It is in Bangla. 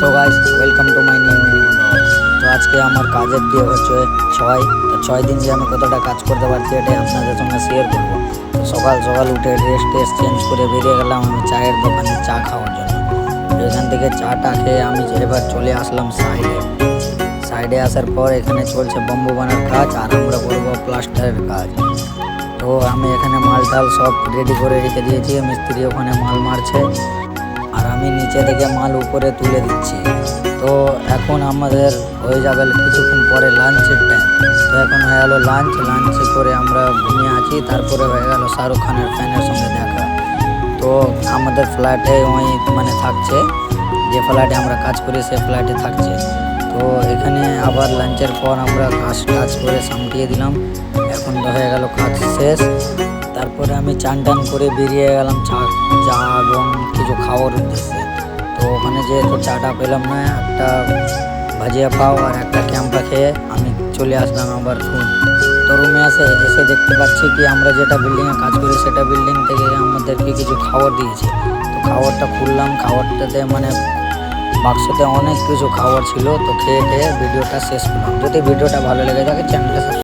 So guys welcome to my new video. তো আজকে আমার কাজের দিয়ে হচ্ছে 6 দিন যে আমি কতটা কাজ করতে পারছি এটাই আপনাদের সঙ্গে শেয়ার করবো। তো সকাল সকাল উঠে ড্রেস চেঞ্জ করে বেরিয়ে গেলাম আমি চায়ের দোকানে চা খাওয়ার জন্য। এখান থেকে চাটা খেয়ে আমি এবার চলে আসলাম সাইডে আসার পর এখানে চলছে বম্বু বানার কাজ আর আমরা করবো প্লাস্টারের কাজ। তো আমি এখানে মাল টাল সব রেডি করে রেখে দিয়েছি, মিস্ত্রি ওখানে মাল মারছে আর আমি নিচে থেকে মাল উপরে তুলে দিচ্ছি। তো এখন আমাদের হয়ে যাবে কিছুক্ষণ পরে লাঞ্চের টাইম। তো এখন হয়ে গেল লাঞ্চ করে আমরা ঘুমিয়ে আছি। তারপরে হয়ে গেল শাহরুখ খানের ফ্যানের সঙ্গে দেখা। তো আমাদের ফ্ল্যাটে ওই থাকছে, যে ফ্ল্যাটে আমরা কাজ করি সে ফ্ল্যাটে থাকছে। তো এখানে আবার লাঞ্চের পর আমরা কাজ করে সামটিয়ে দিলাম। এখন তো হয়ে গেল কাজ শেষ। তারপরে আমি চান করে বেরিয়ে গেলাম চা এবং কিছু খাওয়ার উদ্দেশ্যে। তো ওখানে যেহেতু চাটা পেলাম না, একটা ভাজিয়া পাও আর একটা ক্যাম্পা খেয়ে আমি চলে আসলাম আবার রুম। তো রুমে এসে দেখতে পাচ্ছি কি আমরা যেটা বিল্ডিংয়ে কাজ করি সেটা বিল্ডিং থেকে আমাদেরকে কিছু খাবার দিয়েছে। তো খাবারটা খুললাম, খাবারটাতে বাক্সতে অনেক কিছু খাবার ছিল। তো খেয়ে ভিডিওটা শেষ করলাম। যদি ভিডিওটা ভালো লেগে থাকে চ্যানেলটা